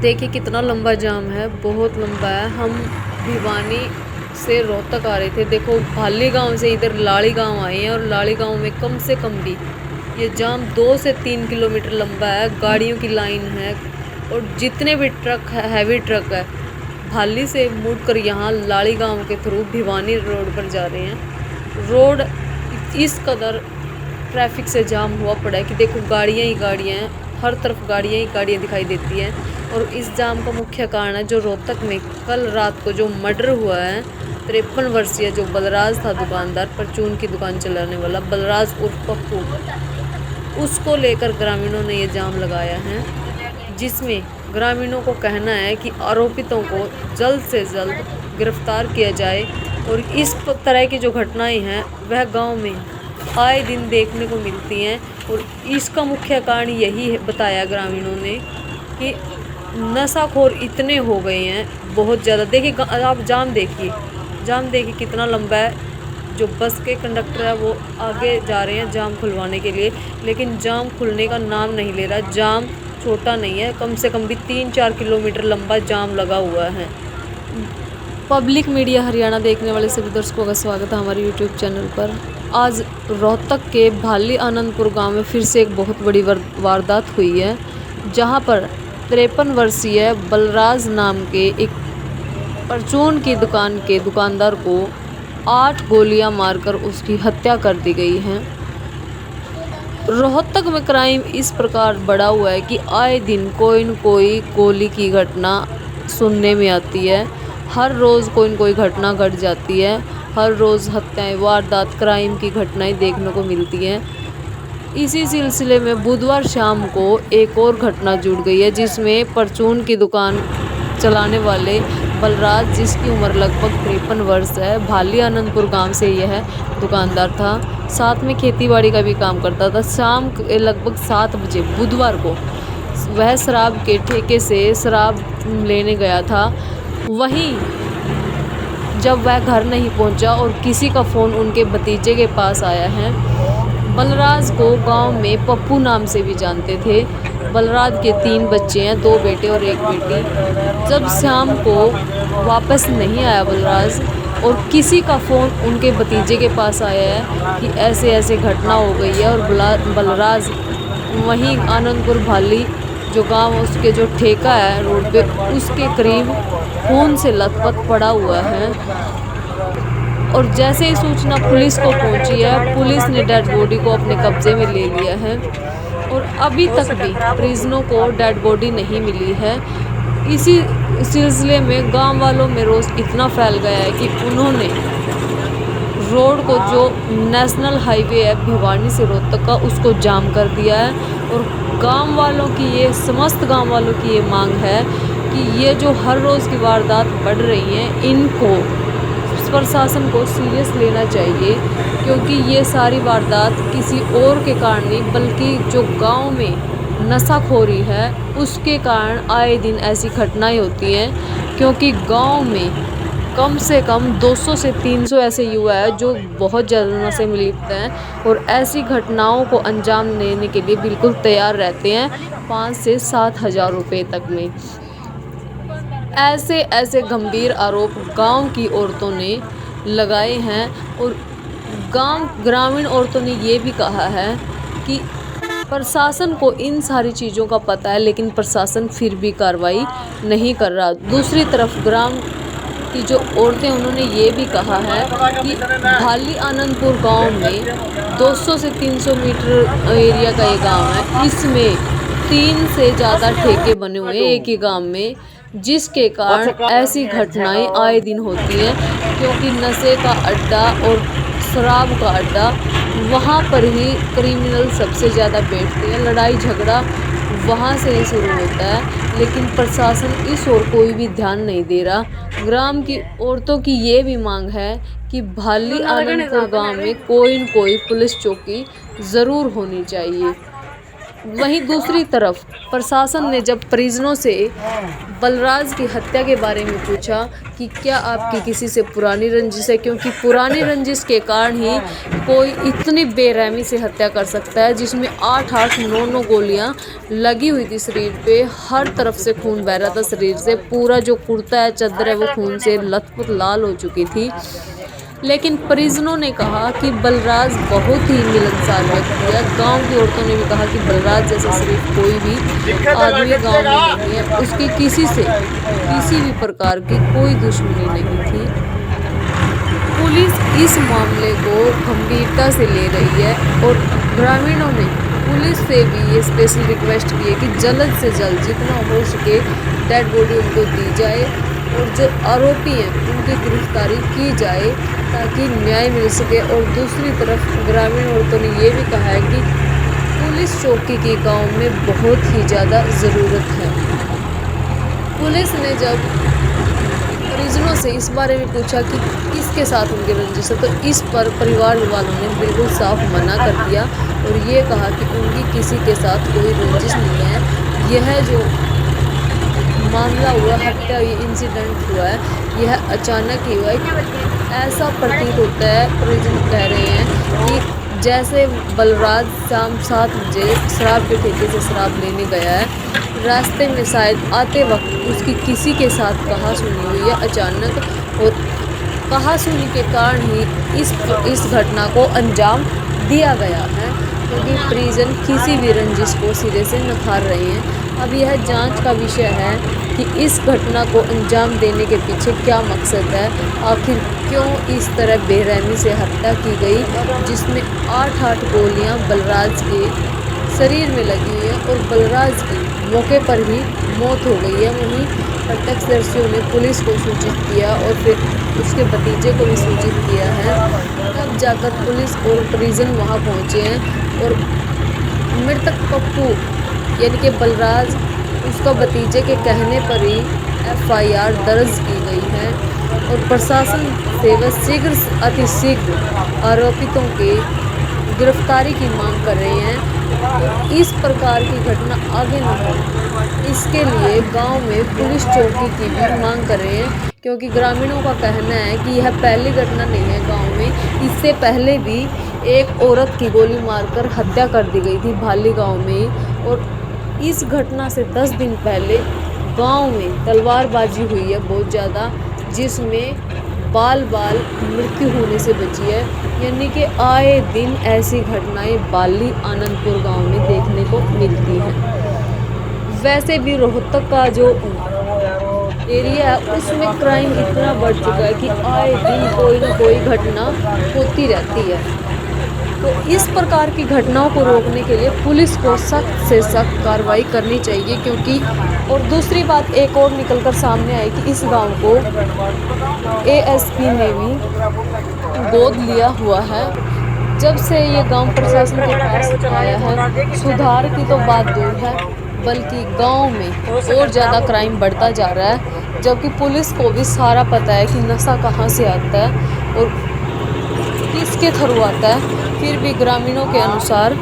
देखिए कितना लंबा जाम है, बहुत लंबा है। हम भिवानी से रोहतक आ रहे थे। देखो भाली गांव से इधर लाड़ी गांव आए हैं और लाड़ी गांव में कम से कम भी ये जाम 2 से 3 किलोमीटर लंबा है। गाड़ियों की लाइन है और जितने भी ट्रक है, हैवी ट्रक है, भाली से मुड़कर यहाँ लाड़ी गांव के थ्रू भिवानी रोड पर जा रहे हैं। रोड इस कदर ट्रैफिक से जाम हुआ पड़ा है कि देखो गाड़ियाँ ही गाड़ियाँ हैं, हर तरफ गाड़ियाँ ही गाड़ियाँ दिखाई देती हैं। और इस जाम का मुख्य कारण है जो रोहतक में कल रात को जो मर्डर हुआ है, 53 वर्षीय जो बलराज था दुकानदार, परचून की दुकान चलाने वाला बलराज उर्फ पप्पू, उसको लेकर ग्रामीणों ने ये जाम लगाया है। जिसमें ग्रामीणों को कहना है कि आरोपितों को जल्द से जल्द गिरफ्तार किया जाए। और इस तरह की जो घटनाएं हैं वह गांव में आए दिन देखने को मिलती हैं। और इसका मुख्य कारण यही है, बताया ग्रामीणों ने, कि नशाखोर इतने हो गए हैं, बहुत ज़्यादा। देखिए आप जाम देखिए कितना लंबा है। जो बस के कंडक्टर है वो आगे जा रहे हैं जाम खुलवाने के लिए, लेकिन जाम खुलने का नाम नहीं ले रहा। जाम छोटा नहीं है, कम से कम भी 3-4 किलोमीटर लंबा जाम लगा हुआ है। पब्लिक मीडिया हरियाणा देखने वाले सभी दर्शकों का स्वागत है हमारे यूट्यूब चैनल पर। आज रोहतक के भाली आनंदपुर गांव में फिर से एक बहुत बड़ी वारदात हुई है, जहां पर 53 वर्षीय बलराज नाम के एक परचून की दुकान के दुकानदार को 8 गोलियां मारकर उसकी हत्या कर दी गई है। रोहतक में क्राइम इस प्रकार बढ़ा हुआ है कि आए दिन कोई न कोई गोली की घटना सुनने में आती है। हर रोज़ कोई न कोई घटना घट जाती है। हर रोज़ हत्याएं, वारदात, क्राइम की घटनाएं देखने को मिलती हैं। इसी सिलसिले में बुधवार शाम को एक और घटना जुड़ गई है, जिसमें परचून की दुकान चलाने वाले बलराज, जिसकी उम्र लगभग 53 वर्ष है, भाली आनंदपुर गांव से यह दुकानदार था। साथ में खेतीबाड़ी का भी काम करता था। शाम के लगभग 7 बजे बुधवार को वह शराब के ठेके से शराब लेने गया था। वहीं जब वह घर नहीं पहुंचा और किसी का फ़ोन उनके भतीजे के पास आया है। बलराज को गांव में पप्पू नाम से भी जानते थे। बलराज के 3 बच्चे हैं, 2 बेटे और 1 बेटी। जब शाम को वापस नहीं आया बलराज और किसी का फ़ोन उनके भतीजे के पास आया है कि ऐसे ऐसे घटना हो गई है, और बलराज वहीं आनंदपुर भाली जो गांव उसके जो ठेका है रोड पे, उसके करीब खून से लथपथ पड़ा हुआ है। और जैसे ही सूचना पुलिस को पहुंची है, पुलिस ने डेड बॉडी को अपने कब्जे में ले लिया है। और अभी तक भी परिजनों को डेड बॉडी नहीं मिली है। इसी सिलसिले में गांव वालों में रोष इतना फैल गया है कि उन्होंने रोड को, जो नेशनल हाईवे है भिवानी से रोहतक का, उसको जाम कर दिया है। और गांव वालों की समस्त गांव वालों की ये मांग है कि ये जो हर रोज़ की वारदात बढ़ रही हैं, इनको प्रशासन को सीरियस लेना चाहिए। क्योंकि ये सारी वारदात किसी और के कारण नहीं, बल्कि जो गांव में नशाखोरी है उसके कारण आए दिन ऐसी घटनाएं होती हैं। क्योंकि गांव में कम से कम 200 से 300 ऐसे युवा है जो बहुत ज़्यादा नशे में लिप्त हैं और ऐसी घटनाओं को अंजाम देने के लिए बिल्कुल तैयार रहते हैं, 5 से 7 हज़ार रुपये तक में। ऐसे गंभीर आरोप गांव की औरतों ने लगाए हैं। और ग्रामीण औरतों ने ये भी कहा है कि प्रशासन को इन सारी चीज़ों का पता है, लेकिन प्रशासन फिर भी कार्रवाई नहीं कर रहा। दूसरी तरफ ग्राम की जो औरतें, उन्होंने ये भी कहा है कि भाली आनंदपुर गांव में 200 से 300 मीटर एरिया का ये गांव है। इसमें 3 से ज़्यादा ठेके बने हुए हैं एक ही गांव में, जिसके कारण ऐसी घटनाएं आए दिन होती हैं। क्योंकि नशे का अड्डा और शराब का अड्डा, वहाँ पर ही क्रिमिनल सबसे ज़्यादा बैठते हैं। लड़ाई झगड़ा वहाँ से ही शुरू होता है, लेकिन प्रशासन इस ओर कोई भी ध्यान नहीं दे रहा। ग्राम की औरतों की ये भी मांग है कि भाली आनंदपुर गांव में कोई न कोई पुलिस चौकी ज़रूर होनी चाहिए। वहीं दूसरी तरफ प्रशासन ने जब परिजनों से बलराज की हत्या के बारे में पूछा कि क्या आपकी किसी से पुरानी रंजिश है, क्योंकि पुरानी रंजिश के कारण ही कोई इतनी बेरहमी से हत्या कर सकता है, जिसमें 8-8 9-9 गोलियां लगी हुई थी शरीर पे। हर तरफ से खून बह रहा था शरीर से, पूरा जो कुर्ता है चादर है वो खून से लथपथ लाल हो चुकी थी। लेकिन परिजनों ने कहा कि बलराज बहुत ही मिलनसार व्यक्ति है। गांव की औरतों ने भी कहा कि बलराज जैसा सिर्फ कोई भी आदमी गांव में नहीं है, उसकी किसी भी प्रकार की कोई दुश्मनी नहीं थी। पुलिस इस मामले को गंभीरता से ले रही है और ग्रामीणों ने पुलिस से भी ये स्पेशल रिक्वेस्ट की है कि जल्द से जल्द जितना हो सके डेड बॉडी उनको दी जाए और जो आरोपी हैं उनकी गिरफ्तारी की जाए ताकि न्याय मिल सके। और दूसरी तरफ ग्रामीण औरतों ने ये भी कहा है कि पुलिस चौकी की गांव में बहुत ही ज़्यादा ज़रूरत है। पुलिस ने जब परिजनों से इस बारे में पूछा कि किसके साथ उनकी रंजिश है, तो इस पर परिवार वालों ने बिल्कुल साफ मना कर दिया और ये कहा कि उनकी किसी के साथ कोई रंजिश नहीं है। यह जो मामला हुआ, हत्या हुई, इंसिडेंट हुआ है, यह अचानक ही हुआ है। ऐसा प्रतीत होता है, परिजन कह रहे हैं कि जैसे बलराज शाम 7 बजे शराब के ठेके से शराब लेने गया है, रास्ते में शायद आते वक्त उसकी किसी के साथ कहासुनी हुई है अचानक, और कहासुनी के कारण ही इस घटना को अंजाम दिया गया है, क्योंकि परिजन किसी भी रंजिश को सिरे से नकार रहे हैं। अब यह जांच का विषय है कि इस घटना को अंजाम देने के पीछे क्या मकसद है, आखिर क्यों इस तरह बेरहमी से हत्या की गई, जिसमें 8-8 गोलियां बलराज के शरीर में लगी हुई है और बलराज की मौके पर ही मौत हो गई है। वहीं प्रत्यक्षदर्शियों ने पुलिस को सूचित किया और फिर उसके भतीजे को भी सूचित किया है। तब जाकर पुलिस और परिजन वहां पहुंचे हैं और मृतक पप्पू यानी कि बलराज, उसका भतीजे के कहने पर ही FIR दर्ज की गई है और प्रशासन से वह अतिशीघ्र आरोपितों की गिरफ्तारी की मांग कर रहे हैं। तो इस प्रकार की घटना आगे न हो, इसके लिए गांव में पुलिस चौकी की भी मांग कर रहे हैं, क्योंकि ग्रामीणों का कहना है कि यह पहली घटना नहीं है गांव में। इससे पहले भी एक औरत की गोली मारकर हत्या कर दी गई थी भाली गांव में, और इस घटना से 10 दिन पहले गांव में तलवारबाजी हुई है बहुत ज़्यादा, जिसमें बाल मृत्यु होने से बची है। यानी कि आए दिन ऐसी घटनाएं बाली आनंदपुर गांव में देखने को मिलती हैं। वैसे भी रोहतक का जो एरिया है उसमें क्राइम इतना बढ़ चुका है कि आए दिन कोई न कोई घटना होती रहती है। तो इस प्रकार की घटनाओं को रोकने के लिए पुलिस को सख्त से सख्त कार्रवाई करनी चाहिए, क्योंकि और दूसरी बात एक और निकलकर सामने आई कि इस गांव को ASP ने भी गोद लिया हुआ है। जब से ये गांव प्रशासन के पास आया है, सुधार की तो बात दूर है, बल्कि गांव में और ज़्यादा क्राइम बढ़ता जा रहा है, जबकि पुलिस को भी सारा पता है कि नशा कहाँ से आता है और किसके थ्रू आता है, फिर भी ग्रामीणों के अनुसार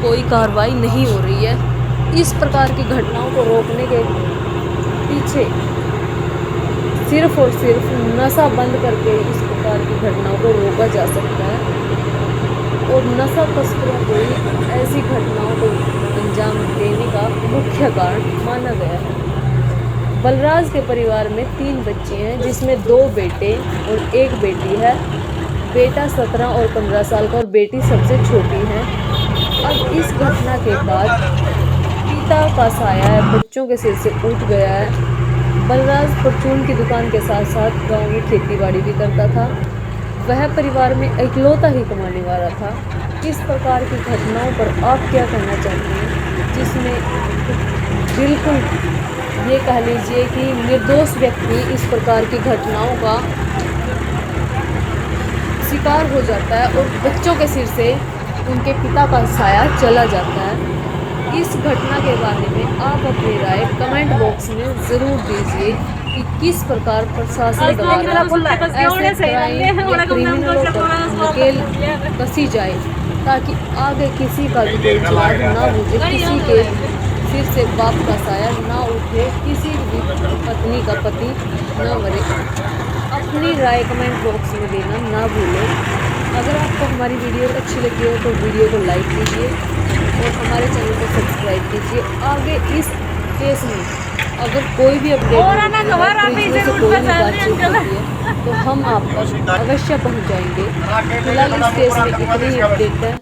कोई कार्रवाई नहीं हो रही है। इस प्रकार की घटनाओं को रोकने के पीछे सिर्फ और सिर्फ नशा बंद करके इस प्रकार की घटनाओं को रोका जा सकता है, और नशा तस्करों को ऐसी घटनाओं को अंजाम देने का मुख्य कारण माना गया है। बलराज के परिवार में 3 बच्चे हैं, जिसमें 2 बेटे और 1 बेटी है। बेटा 17 और 15 साल का और बेटी सबसे छोटी है। अब इस घटना के बाद पिता का साया बच्चों के सिर से उठ गया है। बलराज परचून की दुकान के साथ साथ गांव में खेतीबाड़ी भी करता था। वह परिवार में इकलौता ही कमाने वाला था। इस प्रकार की घटनाओं पर आप क्या कहना चाहते हैं, जिसमें बिल्कुल ये कह लीजिए कि निर्दोष व्यक्ति इस प्रकार की घटनाओं का शिकार हो जाता है और बच्चों के सिर से उनके पिता का साया चला जाता है। इस घटना के बारे में आप अपनी राय कमेंट बॉक्स में ज़रूर दीजिए कि किस प्रकार प्रशासन द्वारा ऐसे क्राइम या क्रिमिनलों पर नकेल कसी जाए ताकि आगे किसी का भी कोई औलाद ना बुझे, किसी के सिर से बाप का साया ना उठे, किसी भी पत्नी का पति ना मरे। अपनी राय कमेंट बॉक्स में देना ना भूलें। अगर आपको हमारी वीडियो अच्छी लगी हो तो वीडियो को लाइक कीजिए और हमारे चैनल को सब्सक्राइब कीजिए। आगे इस केस में अगर कोई भी अपडेट से कोई भी बातचीत होती है तो हम आप तक अवश्य पहुँचाएंगे। फिलहाल इस केस में इतनी ही अपडेट है।